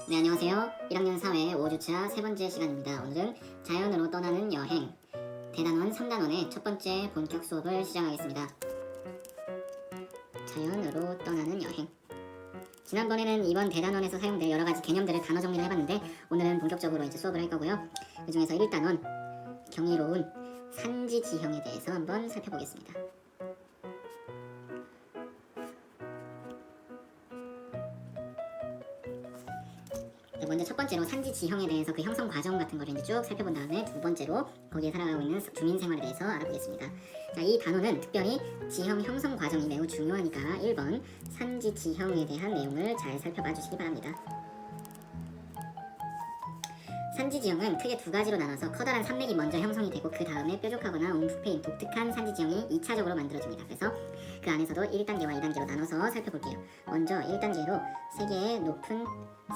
네, 안녕하세요. 1학년 4회 5주차 세 번째 시간입니다. 오늘은 자연으로 떠나는 여행 대단원 3단원의 첫 번째 본격 수업을 시작하겠습니다. 자연으로 떠나는 여행. 지난번에는 이번 대단원에서 사용될 여러가지 개념들을 단어 정리를 해봤는데 오늘은 본격적으로 이제 수업을 할 거고요. 그 중에서 1단원 경이로운 산지 지형에 대해서 한번 살펴보겠습니다. 먼저 첫 번째로 산지 지형에 대해서 그 형성 과정 같은 거를 이제 쭉 살펴본 다음에 두 번째로 거기에 살아가고 있는 주민 생활에 대해서 알아보겠습니다. 자, 이 단어는 특별히 지형 형성 과정이 매우 중요하니까 1번 산지 지형에 대한 내용을 잘 살펴봐 주시기 바랍니다. 산지 지형은 크게 두 가지로 나눠서 커다란 산맥이 먼저 형성이 되고 그 다음에 뾰족하거나 움푹 패인 독특한 산지 지형이 2차적으로 만들어집니다. 그래서 그 안에서도 1단계와 2단계로 나눠서 살펴볼게요. 먼저 1단계로 세계의 높은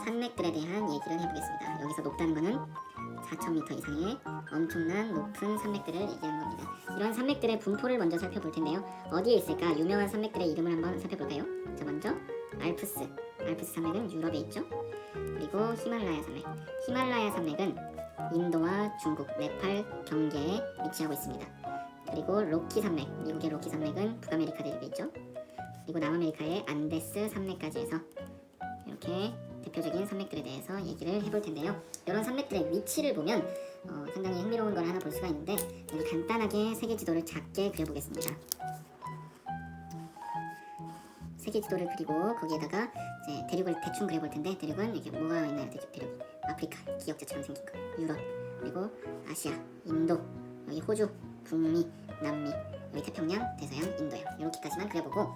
산맥들에 대한 얘기를 해보겠습니다. 여기서 높다는 거는 4,000m 이상의 엄청난 높은 산맥들을 얘기하는 겁니다. 이런 산맥들의 분포를 먼저 살펴볼 텐데요. 어디에 있을까? 유명한 산맥들의 이름을 한번 살펴볼까요? 자, 먼저 알프스 산맥은 유럽에 있죠. 그리고 히말라야 산맥. 히말라야 산맥은 인도와 중국, 네팔 경계에 위치하고 있습니다. 그리고 로키 산맥, 미국의 로키 산맥은 북아메리카 대륙에 있죠. 그리고 남아메리카의 안데스 산맥까지 해서 이렇게 대표적인 산맥들에 대해서 얘기를 해볼 텐데요. 이런 산맥들의 위치를 보면 상당히 흥미로운 걸 하나 볼 수가 있는데 여기 간단하게 세계 지도를 작게 그려보겠습니다. 세계 지도를 그리고 거기에다가 이제 대륙을 대충 그려볼 텐데 대륙은 이게 뭐가 있나요? 대륙이 아프리카 기역자처럼 생긴 거, 유럽, 그리고 아시아, 인도, 여기 호주, 북미, 남미, 여기 태평양, 대서양, 인도양 이렇게까지만 그려보고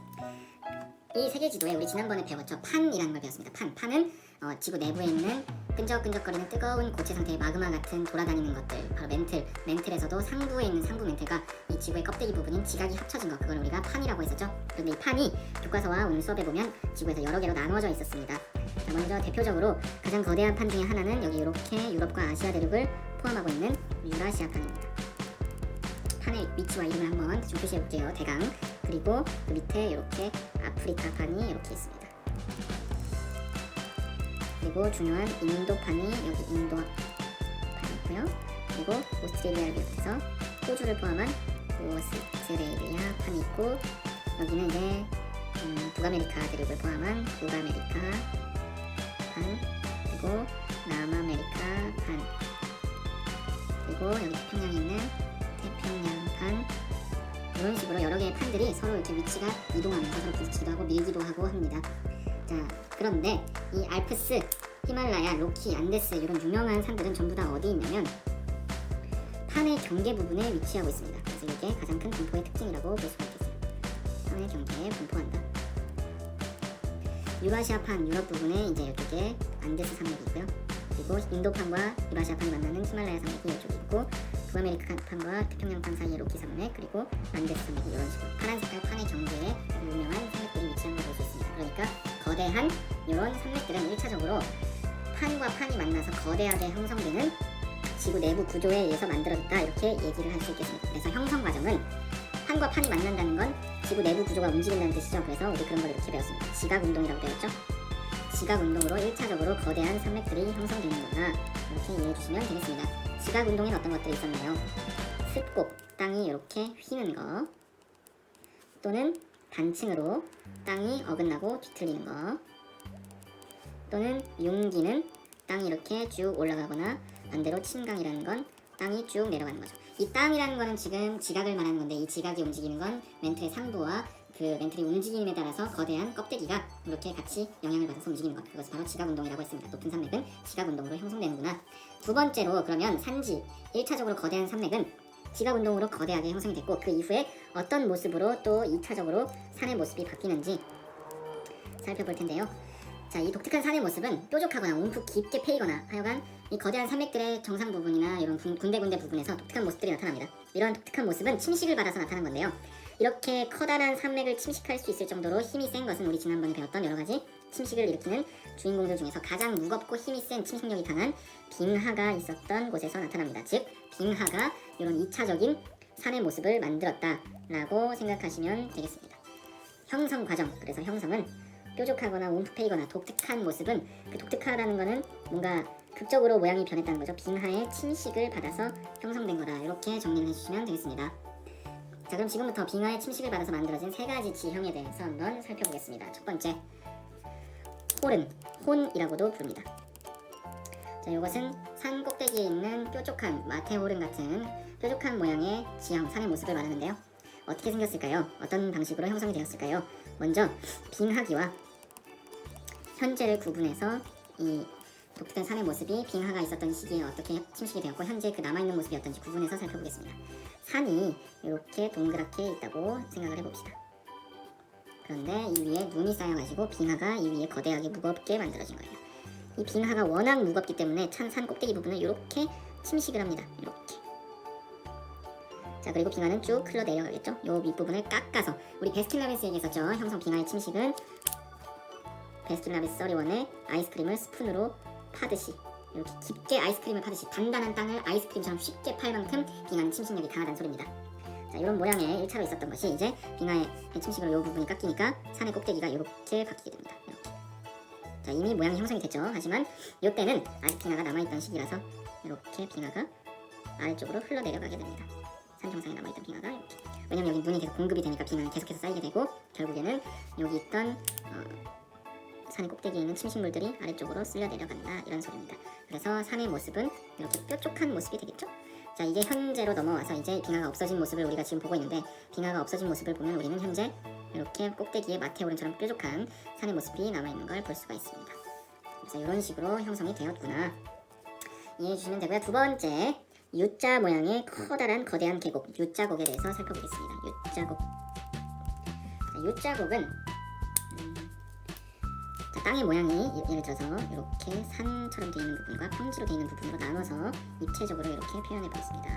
이 세계 지도에 우리 지난번에 배웠죠. 판이라는 걸 배웠습니다. 판은 지구 내부에 있는 끈적끈적거리는 뜨거운 고체 상태의 마그마 같은 돌아다니는 것들, 바로 멘틀에서도 상부에 있는 상부 멘틀과 이 지구의 껍데기 부분인 지각이 합쳐진 것, 그걸 우리가 판이라고 했었죠. 그런데 이 판이 교과서와 오늘 수업에 보면 지구에서 여러 개로 나누어져 있었습니다. 자, 먼저 대표적으로 가장 거대한 판 중에 하나는 여기 이렇게 유럽과 아시아 대륙을 포함하고 있는 유라시아 판입니다. 판의 위치와 이름을 한번 대충 표시해볼게요. 대강. 그리고 그 밑에 이렇게 아프리카 판이 이렇게 있습니다. 그리고 중요한 인도판이 여기 인도 판이 있고요. 그리고 오스트레일리아를 비롯해서 호주를 포함한 오스트레일리아 판이 있고 여기는 이제 북아메리카 대륙을 포함한 북아메리카 판, 그리고 남아메리카 판, 그리고 여기 태평양에 있는 태평양 판, 이런 식으로 여러 개의 판들이 서로 이렇게 위치가 이동하면서 서로 부딪히기도 하고 밀기도 하고 합니다. 자, 그런데 이 알프스, 히말라야, 로키, 안데스 이런 유명한 산들은 전부 다 어디 있냐면 판의 경계 부분에 위치하고 있습니다. 그래서 이게 가장 큰 분포의 특징이라고 볼 수가 있겠어요. 판의 경계에 분포한다. 유라시아판 유럽 부분에 이제 이쪽에 안데스 산맥이 있고요. 그리고 인도판과 유라시아판이 만나는 히말라야 산맥이 이쪽에 있고 북아메리카 판과 태평양판 사이의 로키 산맥, 그리고 안데스 산맥이 이런 식으로 파란 색깔 판의 경계에 유명한 산맥들이 위치한 걸 볼 수 있습니다. 그러니까 거대한 이런 산맥들은 1차적으로 판과 판이 만나서 거대하게 형성되는 지구 내부 구조에 의해서 만들어졌다, 이렇게 얘기를 할 수 있겠습니다. 그래서 형성 과정은 판과 판이 만난다는 건 지구 내부 구조가 움직인다는 뜻이죠. 그래서 우리 그런 걸 이렇게 배웠습니다. 지각 운동이라고 배웠죠. 지각 운동으로 1차적으로 거대한 산맥들이 형성되는구나, 이렇게 이해해 주시면 되겠습니다. 지각 운동에는 어떤 것들이 있었나요? 습곡, 땅이 이렇게 휘는 거, 또는 단층으로 땅이 어긋나고 뒤틀리는 거, 또는 융기는 땅이 이렇게 쭉 올라가거나 반대로 침강이라는 건 땅이 쭉 내려가는 거죠. 이 땅이라는 거는 지금 지각을 말하는 건데 이 지각이 움직이는 건 멘틀의 상부와 그 멘틀이 움직임에 따라서 거대한 껍데기가 이렇게 같이 영향을 받아서 움직이는 것, 그것을 바로 지각운동이라고 했습니다. 높은 산맥은 지각운동으로 형성되는구나. 두 번째로 그러면 산지, 1차적으로 거대한 산맥은 지각운동으로 거대하게 형성이 됐고 그 이후에 어떤 모습으로 또 2차적으로 산의 모습이 바뀌는지 살펴볼 텐데요. 자, 이 독특한 산의 모습은 뾰족하거나 움푹 깊게 패이거나 하여간 이 거대한 산맥들의 정상 부분이나 이런 군데군데 부분에서 독특한 모습들이 나타납니다. 이런 독특한 모습은 침식을 받아서 나타난 건데요. 이렇게 커다란 산맥을 침식할 수 있을 정도로 힘이 센 것은 우리 지난번에 배웠던 여러가지 침식을 일으키는 주인공들 중에서 가장 무겁고 힘이 센 침식력이 강한 빙하가 있었던 곳에서 나타납니다. 즉 빙하가 이런 2차적인 산의 모습을 만들었다라고 생각하시면 되겠습니다. 형성 과정, 그래서 형성은 뾰족하거나 움푹 패이거나 독특한 모습은, 그 독특하다는 거는 뭔가 극적으로 모양이 변했다는 거죠. 빙하의 침식을 받아서 형성된 거다. 이렇게 정리를 해주시면 되겠습니다. 자, 그럼 지금부터 빙하의 침식을 받아서 만들어진 세 가지 지형에 대해서 한번 살펴보겠습니다. 첫 번째, 홀은, 혼이라고도 부릅니다. 자, 이것은 산 꼭대기에 있는 뾰족한 마테호른 같은 뾰족한 모양의 지형, 산의 모습을 말하는데요. 어떻게 생겼을까요? 어떤 방식으로 형성이 되었을까요? 먼저 빙하기와 현재를 구분해서 이 독특한 산의 모습이 빙하가 있었던 시기에 어떻게 침식이 되었고 현재 그 남아있는 모습이 어떤지 구분해서 살펴보겠습니다. 산이 이렇게 동그랗게 있다고 생각을 해봅시다. 그런데 이 위에 눈이 쌓여가지고 빙하가 이 위에 거대하게 무겁게 만들어진 거예요. 이 빙하가 워낙 무겁기 때문에 산 꼭대기 부분을 이렇게 침식을 합니다. 이렇게. 자, 그리고 빙하는 쭉 흘러 내려가겠죠. 요 밑부분을 깎아서, 우리 베스킨라빈스 얘기했었죠. 형성 빙하의 침식은 베스킨라빈스 31의 아이스크림을 스푼으로 파듯이, 이렇게 깊게 아이스크림을 파듯이 단단한 땅을 아이스크림처럼 쉽게 팔 만큼 빙하는 침식력이 강하다는 소리입니다. 자, 이런 모양의 1차로 있었던 것이 이제 빙하의 침식으로 이 부분이 깎이니까 산의 꼭대기가 이렇게 바뀌게 됩니다. 이렇게. 자, 이미 모양이 형성이 됐죠. 하지만 이때는 아직 빙하가 남아있던 시기라서 이렇게 빙하가 아래쪽으로 흘러내려가게 됩니다. 산 정상에 남아있던 빙하가 이렇게. 왜냐면 여기 눈이 계속 공급이 되니까 빙하는 계속해서 쌓이게 되고 결국에는 여기 있던 산의 꼭대기에 있는 침식물들이 아래쪽으로 쓸려 내려간다, 이런 소리입니다. 그래서 산의 모습은 이렇게 뾰족한 모습이 되겠죠. 자, 이게 현재로 넘어와서 이제 빙하가 없어진 모습을 우리가 지금 보고 있는데, 빙하가 없어진 모습을 보면 우리는 현재 이렇게 꼭대기에 마테오른처럼 뾰족한 산의 모습이 남아있는 걸 볼 수가 있습니다. 그래서 이런 식으로 형성이 되었구나 이해해 주시면 되고요. 두 번째, U자 모양의 커다란 거대한 계곡, U자곡에 대해서 살펴보겠습니다. U자곡. 자, U자곡은 땅의 모양이 예를 들어서 이렇게 산처럼 되어 있는 부분과 평지로 되어 있는 부분으로 나눠서 입체적으로 이렇게 표현해 보겠습니다.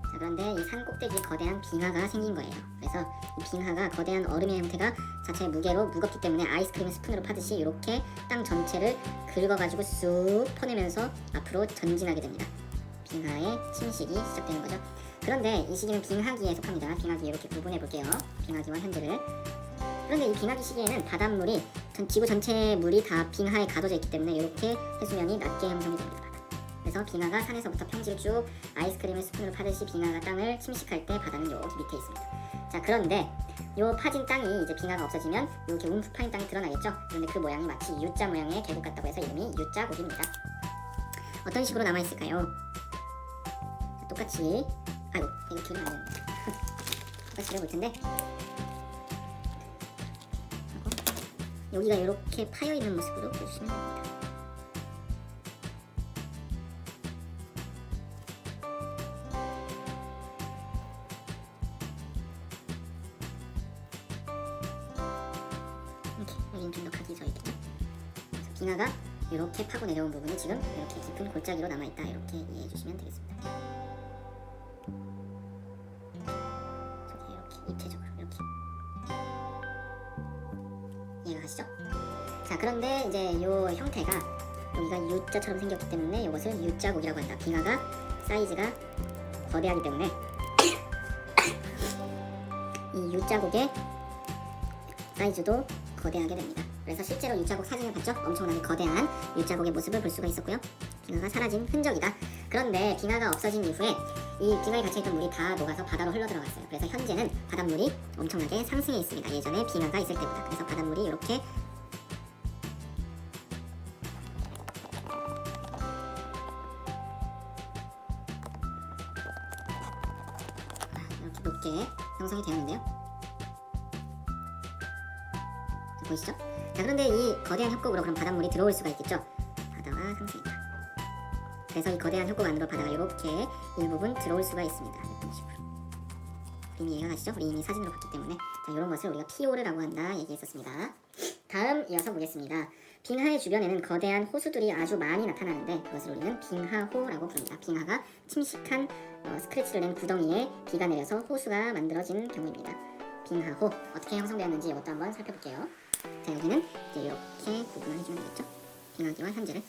자, 그런데 이 산 꼭대기에 거대한 빙하가 생긴 거예요. 그래서 이 빙하가 거대한 얼음의 형태가 자체의 무게로 무겁기 때문에 아이스크림을 스푼으로 파듯이 이렇게 땅 전체를 긁어가지고 쑥 퍼내면서 앞으로 전진하게 됩니다. 빙하의 침식이 시작되는 거죠. 그런데 이 시기는 빙하기에 속합니다. 빙하기 이렇게 구분해 볼게요. 빙하기와 현재를. 그런데 이 빙하기 시기에는 바닷물이 지구 전체의 물이 다 빙하에 가둬져 있기 때문에 이렇게 해수면이 낮게 형성이 됩니다. 그래서 빙하가 산에서부터 평지로 쭉 아이스크림을 스푼으로 파듯이 빙하가 땅을 침식할 때 바다는 여기 밑에 있습니다. 자, 그런데 요 파진 땅이 이제 빙하가 없어지면 이렇게 움푹 파인 땅이 드러나겠죠. 그런데 그 모양이 마치 U자 모양의 계곡 같다고 해서 이름이 U자곡입니다. 어떤 식으로 남아있을까요? 자, 똑같이, 아이고 이거 기울이면 안 되는데 똑같이 그려볼 텐데, 여기가 이렇게 파여있는 모습으로 그려주시면 됩니다. 이렇게 여기는 좀 더 각이 져 있겠죠. 그래서 빙하가 이렇게 파고 내려온 부분이 지금 이렇게 깊은 골짜기로 남아있다, 이렇게 이해해 주시면 되겠습니다. 이렇게 입체적으로 이렇게 이해가 가시죠? 자, 그런데 이제 요 형태가 여기가 U자처럼 생겼기 때문에 이것을 U자곡이라고 한다. 빙하가 사이즈가 거대하기 때문에 이 U자곡의 사이즈도 거대하게 됩니다. 그래서 실제로 U자곡 사진을 봤죠? 엄청나게 거대한 U자곡의 모습을 볼 수가 있었고요. 빙하가 사라진 흔적이다. 그런데 빙하가 없어진 이후에 이 빙하에 갇혀있던 물이 다 녹아서 바다로 흘러들어갔어요. 그래서 현재는 바닷물이 엄청나게 상승해 있습니다. 예전에 빙하가 있을 때보다. 그래서 바닷물이 이렇게 높게 형성이 되었는데요. 자, 보이시죠? 자, 그런데 이 거대한 협곡으로 그럼 바닷물이 들어올 수가 있겠죠? 바다가 상승했다. 그래서 이 거대한 협곡 안으로 바다가 이렇게 일부분 들어올 수가 있습니다. 이런 식으로. 이미 이해가 가시죠? 우리 이미 사진으로 봤기 때문에. 자, 이런 것을 우리가 피오르라고 한다 얘기했었습니다. 다음 이어서 보겠습니다. 빙하의 주변에는 거대한 호수들이 아주 많이 나타나는데 그것을 우리는 빙하호라고 부릅니다. 빙하가 침식한 스크래치를 낸 구덩이에 비가 내려서 호수가 만들어진 경우입니다. 빙하호 어떻게 형성되었는지 이것도 한번 살펴볼게요. 자, 여기는 이제 이렇게 구분을 해주면 되겠죠. 빙하기와 현재를.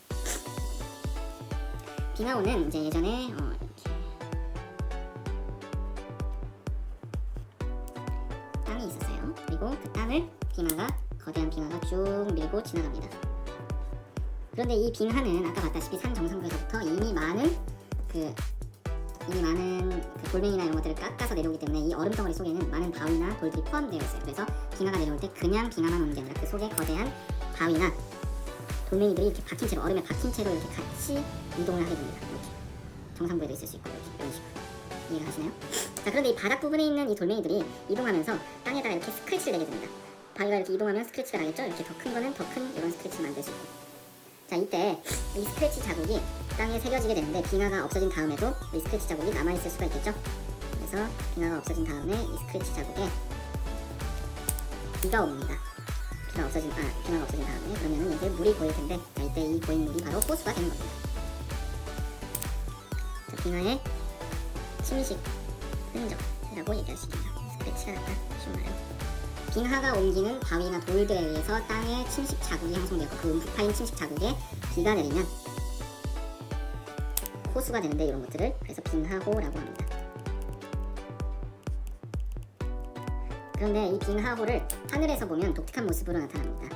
빙하호는 이제 예전에 이렇게 그리고 그 땅을 거대한 빙하가 쭉 밀고 지나갑니다. 그런데 이 빙하는 아까 봤다시피 산 정상부에서부터 이미 많은 돌멩이나 이런 것들을 깎아서 내려오기 때문에 이 얼음 덩어리 속에는 많은 바위나 돌들이 포함되어 있어요. 그래서 빙하가 내려올 때 그냥 빙하만 오는 게 아니라 그 속에 거대한 바위나 돌멩이들이 이렇게 박힌 채로, 얼음에 박힌 채로 이렇게 같이 이동을 하게 됩니다. 이렇게 정상부에도 있을 수 있고 이런 식으로. 이해가 가시나요? 자, 그런데 이 바닥 부분에 있는 이 돌멩이들이 이동하면서 땅에다가 이렇게 스크래치를 내게 됩니다. 바위가 이렇게 이동하면 스크래치가 나겠죠? 이렇게 더 큰 거는 더 큰 이런 스크래치를 만들 수 있고. 자, 이때 이 스크래치 자국이 땅에 새겨지게 되는데 빙하가 없어진 다음에도 이 스크래치 자국이 남아있을 수가 있겠죠? 그래서 빙하가 없어진 다음에 이 스크래치 자국에 비가 옵니다. 빙하가 없어진 다음에 그러면은 이제 물이 고일 텐데, 자, 이때 이 고인 물이 바로 호수가 되는 겁니다. 자, 빙하의 침식 흔적이라고 얘기할 수 있습니다. 스크래치가 났다, 쉬운 말로. 빙하가 옮기는 바위나 돌들에 의해서 땅에 침식 자국이 형성되었고 그 음푸파인 침식 자국에 비가 내리면 호수가 되는데, 이런 것들을 그래서 빙하호라고 합니다. 그런데 이 빙하호를 하늘에서 보면 독특한 모습으로 나타납니다.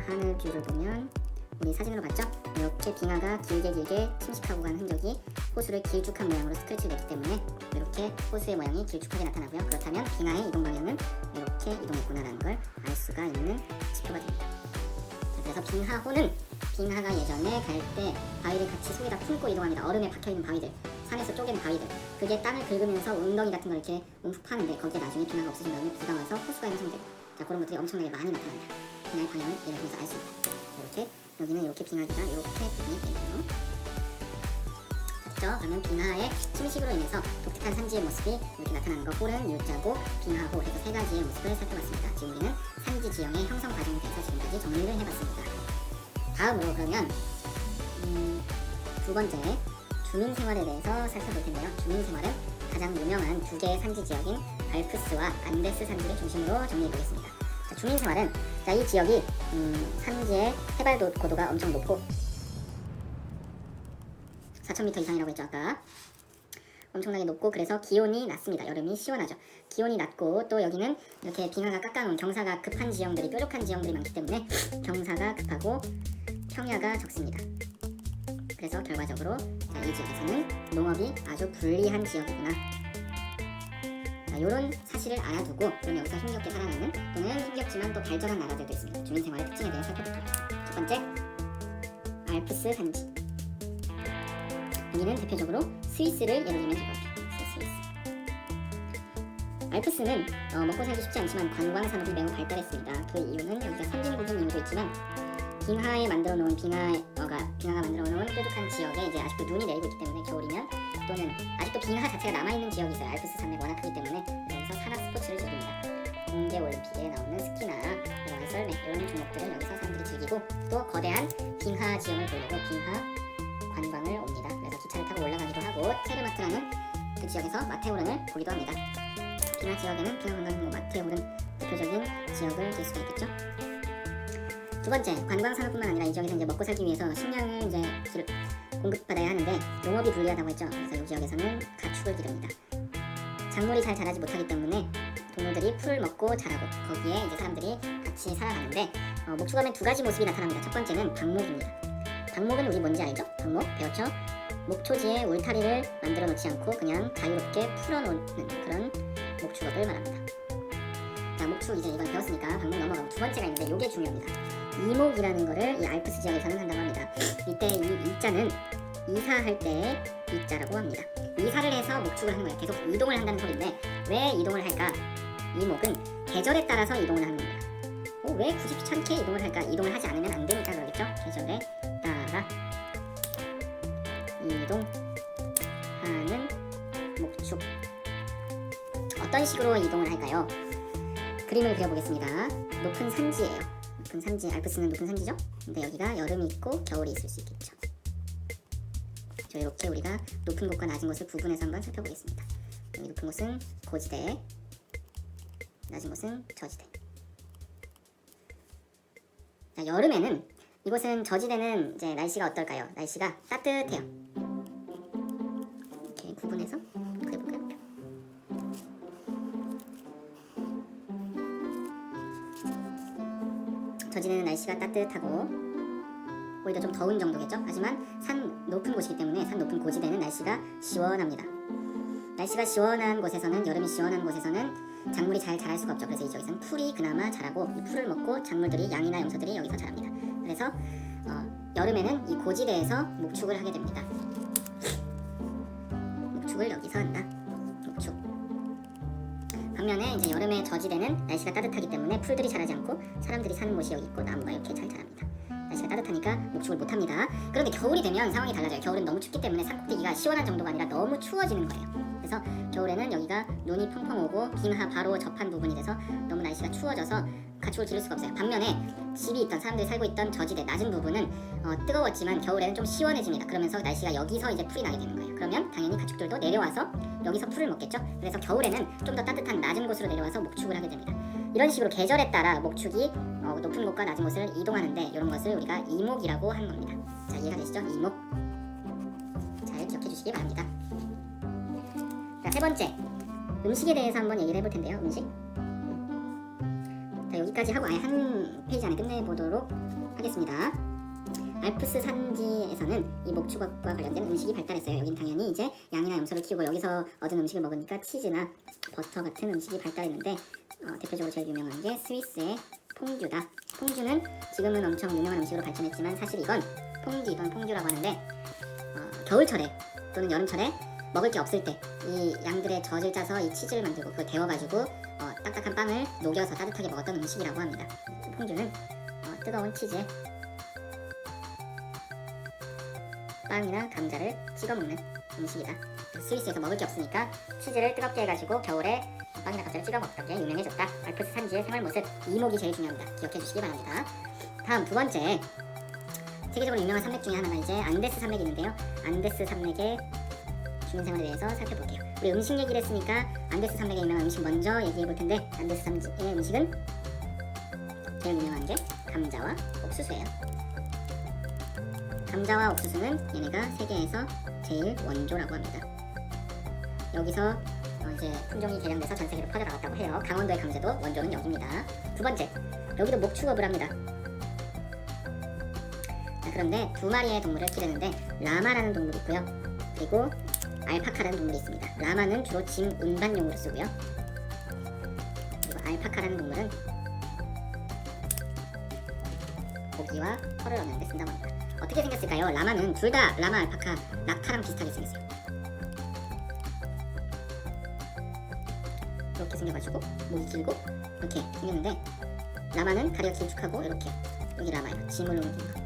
하늘 뷰를 보면 우리 사진으로 봤죠? 이렇게 빙하가 길게 침식하고 간 흔적이 호수를 길쭉한 모양으로 스크래치를 냈기 때문에 이렇게 호수의 모양이 길쭉하게 나타나고요. 그렇다면 빙하의 이동 방향은 이렇게 이동했구나라는 걸 알 수가 있는 지표가 됩니다. 자, 그래서 빙하호는 빙하가 예전에 갈 때 바위를 같이 속에다 품고 이동합니다. 얼음에 박혀있는 바위들, 산에서 쪼갠 바위들, 그게 땅을 긁으면서 웅덩이 같은 걸 이렇게 움푹 파는데, 거기에 나중에 빙하가 없어진 다음에 비가 와서 호수가 형성되고, 자, 그런 것들이 엄청나게 많이 나타납니다. 빙하의 방향을 얘를 통해서 알 수 있다. 이렇게 여기는 이렇게 빙하기가 이렇게 부분이 되네요. 됐죠? 그러면 빙하의 침식으로 인해서 독특한 산지의 모습이 이렇게 나타나는 거, 홀은 U자고 빙하호 해서 세 가지의 모습을 살펴봤습니다. 지금 우리는 산지 지형의 형성 과정에 대해서 지금까지 정리를 해봤습니다. 다음으로 그러면 두 번째 주민 생활에 대해서 살펴볼 텐데요. 주민 생활은 가장 유명한 두 개의 산지 지역인 알프스와 안데스 산지를 중심으로 정리해 보겠습니다. 자, 주민 생활은, 자, 이 지역이 산지의 해발 고도가 엄청 높고 4,000m 이상이라고 했죠 아까. 엄청나게 높고, 그래서 기온이 낮습니다. 여름이 시원하죠. 기온이 낮고, 또 여기는 이렇게 빙하가 깎아놓은 경사가 급한 지형들이, 뾰족한 지형들이 많기 때문에 경사가 급하고 평야가 적습니다. 그래서 결과적으로, 자, 이 지역에서는 농업이 아주 불리한 지역이구나. 자, 요런 사실을 알아두고 그럼 여기서 힘겹게 살아가는, 또는 힘겹지만 또 발전한 나라들도 있습니다. 주민생활의 특징에 대해 살펴볼게요. 첫 번째, 알프스 산지. 여기는 대표적으로 스위스를 예로 들면 될 것 같아요. 스위스. 알프스는 먹고 살기 쉽지 않지만 관광 산업이 매우 발달했습니다. 그 이유는 여기가 선진국인 이유도 있지만, 빙하에 빙하가 만들어 놓은 뾰족한 지역에 이제 아직도 눈이 내리고 있기 때문에, 겨울이면, 또는 아직도 빙하 자체가 남아있는 지역이 있어요. 알프스 산맥이 워낙 크기 때문에. 여기서 산악 스포츠를 즐깁니다. 동계 올림픽에 나오는 스키나 썰매, 이런 종목들을 여기서 사람들이 즐기고, 또 거대한 빙하 지형을 보려고 빙하 관광을 옵니다. 그래서 기차를 타고 올라가기도 하고, 체르마트라는 그 지역에서 마테오른을 보기도 합니다. 빙하 지역에는 빙하 관광 마테오른 대표적인 지역을 들 수가 있겠죠. 두 번째, 관광 산업뿐만 아니라 이 지역에서 이제 먹고 살기 위해서 식량을 이제 공급받아야 하는데, 농업이 불리하다고 했죠. 그래서 이 지역에서는 가축을 기릅니다. 작물이 잘 자라지 못하기 때문에 동물들이 풀을 먹고 자라고, 거기에 이제 사람들이 같이 살아가는데, 목축하면 두 가지 모습이 나타납니다. 첫 번째는 방목입니다. 방목은 우리 뭔지 알죠? 방목 배웠죠? 목초지에 울타리를 만들어 놓지 않고 그냥 자유롭게 풀어놓는 그런 목축업을 말합니다. 자, 목축 이제 이건 배웠으니까 방목 넘어가고, 두 번째가 있는데 요게 중요합니다. 이목이라는 거를 이 알프스 지역에서는 한다고 합니다. 이때 이 이자는 이사할 때의 이자라고 합니다. 이사를 해서 목축을 하는 거예요. 계속 이동을 한다는 소리인데, 왜 이동을 할까? 이목은 계절에 따라서 이동을 하는 겁니다. 왜 굳이 귀찮게 이동을 할까? 이동을 하지 않으면 안 되니까 그러겠죠? 계절에 따라 이동하는 목축. 어떤 식으로 이동을 할까요? 그림을 그려보겠습니다. 높은 산지예요. 높은 산지, 알프스는 높은 산지죠? 근데 여기가 여름이 있고 겨울이 있을 수 있겠죠. 이렇게 우리가 높은 곳과 낮은 곳을 구분해서 한번 살펴보겠습니다. 여기 높은 곳은 고지대, 낮은 곳은 저지대. 자, 여름에는 이곳은 저지대는 이제 날씨가 어떨까요? 날씨가 따뜻해요. 이렇게 구분해서 그려볼까요? 저지대는 날씨가 따뜻하고 오히려 좀 더운 정도겠죠. 하지만 산 높은 곳이기 때문에 산 높은 고지대는 날씨가 시원합니다. 날씨가 시원한 곳에서는, 여름이 시원한 곳에서는 작물이 잘 자랄 수가 없죠. 그래서 이쪽에서는 풀이 그나마 자라고, 이 풀을 먹고 작물들이, 양이나 염소들이 여기서 자랍니다. 그래서 여름에는 이 고지대에서 목축을 하게 됩니다. 목축을 여기서 한다. 목축. 반면에 이제 여름에 저지대는 날씨가 따뜻하기 때문에 풀들이 자라지 않고 사람들이 사는 곳이 여기 있고 나무가 이렇게 잘 자랍니다. 날씨가 따뜻하니까 목축을 못합니다. 그런데 겨울이 되면 상황이 달라져요. 겨울은 너무 춥기 때문에 산꼭대기가 시원한 정도가 아니라 너무 추워지는 거예요. 그래서 겨울에는 여기가 눈이 펑펑 오고 김하 바로 접한 부분이 돼서 너무 날씨가 추워져서 가축을 기를 수가 없어요. 반면에 집이 있던, 사람들이 살고 있던 저지대 낮은 부분은 뜨거웠지만 겨울에는 좀 시원해집니다. 그러면서 날씨가 여기서 이제 풀이 나게 되는 거예요. 그러면 당연히 가축들도 내려와서 여기서 풀을 먹겠죠. 그래서 겨울에는 좀 더 따뜻한 낮은 곳으로 내려와서 목축을 하게 됩니다. 이런 식으로 계절에 따라 목축이 높은 곳과 낮은 곳을 이동하는데, 이런 것을 우리가 이목이라고 하는 겁니다. 자, 이해가 되시죠? 이목. 잘 기억해 주시기 바랍니다. 자, 세 번째, 음식에 대해서 한번 얘기를 해볼 텐데요. 음식. 자, 여기까지 하고 아예 한 페이지 안에 끝내보도록 하겠습니다. 알프스 산지에서는 이 목축과 관련된 음식이 발달했어요. 여긴 당연히 이제 양이나 염소를 키우고 여기서 얻은 음식을 먹으니까 치즈나 버터 같은 음식이 발달했는데, 대표적으로 제일 유명한 게 스위스의 퐁듀다. 퐁듀는 지금은 엄청 유명한 음식으로 발전했지만 사실 이건 퐁듀 또는 퐁듀라고 하는데, 겨울철에 또는 여름철에 먹을 게 없을 때 이 양들의 젖을 짜서 이 치즈를 만들고 그걸 데워가지고 딱딱한 빵을 녹여서 따뜻하게 먹었던 음식이라고 합니다. 퐁듀는 뜨거운 치즈에 빵이나 감자를 찍어 먹는 음식이다. 스위스에서 먹을 게 없으니까 치즈를 뜨겁게 해가지고 겨울에 빵이나 감자를 찍어 먹던 게 유명해졌다. 알프스 산지의 생활 모습, 이목이 제일 중요합니다. 기억해 주시기 바랍니다. 다음 두 번째, 세계적으로 유명한 산맥 중에 하나가 이제 안데스 산맥이 있는데요. 안데스 산맥의 주민생활에 대해서 살펴볼게요. 우리 음식 얘기를 했으니까 안데스 산맥의 유명한 음식 먼저 얘기해 볼 텐데, 안데스 산지의 음식은 제일 유명한 게 감자와 옥수수예요. 감자와 옥수수는 얘네가 세계에서 제일 원조라고 합니다. 여기서 이제 품종이 개량돼서 전 세계로 퍼져나갔다고 해요. 강원도의 감자도 원조는 여기입니다. 두 번째, 여기도 목축업을 합니다. 자, 그런데 두 마리의 동물을 기르는데 라마라는 동물이 있고요. 그리고 알파카라는 동물이 있습니다. 라마는 주로 짐 운반용으로 쓰고요. 그리고 알파카라는 동물은 고기와 털을 얻는 데 쓴다고 합니다. 어떻게 생겼을까요? 라마는 둘 다 라마, 알파카, 낙타랑 비슷하게 생겼어요. 이렇게 생겨가지고 목이 길고 이렇게 생겼는데, 라마는 다리가 길쭉하고 이렇게, 여기 라마예요. 짐을 옮기는 거.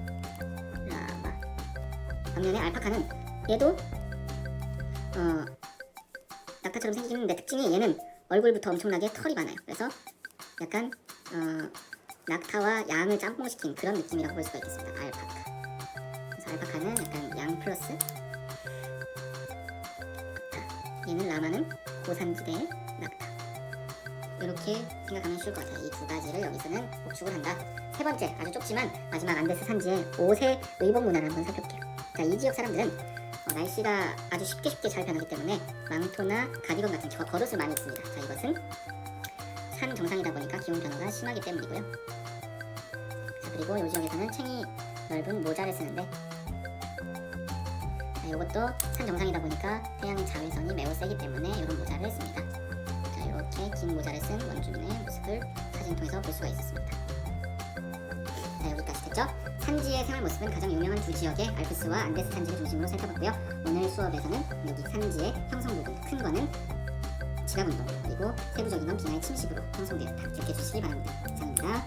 라마. 반면에 알파카는 얘도 낙타처럼 생기긴 했는데 특징이 얘는 얼굴부터 엄청나게 털이 많아요. 그래서 약간 낙타와 양을 짬뽕시킨 그런 느낌이라고 볼 수가 있겠습니다. 알파카. 그래서 알파카는 약간 양 플러스 낙타. 얘는 라마는 고산지대의 낙타. 이렇게 생각하면 쉬울 것 같아요. 이 두 가지를 여기서는 목축을 한다. 세 번째, 아주 좁지만 마지막 안데스 산지의 옷의 의복 문화를 한번 살펴볼게요. 자, 이 지역 사람들은 날씨가 아주 쉽게 잘 변하기 때문에 망토나 가디건 같은 겉옷을 많이 입습니다. 자, 이것은 산 정상이다 보니까 기온 변화가 심하기 때문이고요. 자, 그리고 이 지역에서는 챙이 넓은 모자를 쓰는데, 자, 이것도 산 정상이다 보니까 태양 자외선이 매우 세기 때문에 이런 모자를 씁니다. 자, 이렇게 긴 모자를 쓴 원주민의 모습을 사진 통해서 볼 수가 있었습니다. 자, 여기까지 됐죠? 산지의 생활 모습은 가장 유명한 두 지역의 알프스와 안데스 산지를 중심으로 살펴봤고요. 오늘 수업에서는 여기 산지의 형성 부분, 큰 거는 지각운동, 그리고 세부적인 건 빙하의 침식으로 형성되었다. 기억해 주시기 바랍니다. 이상입니다.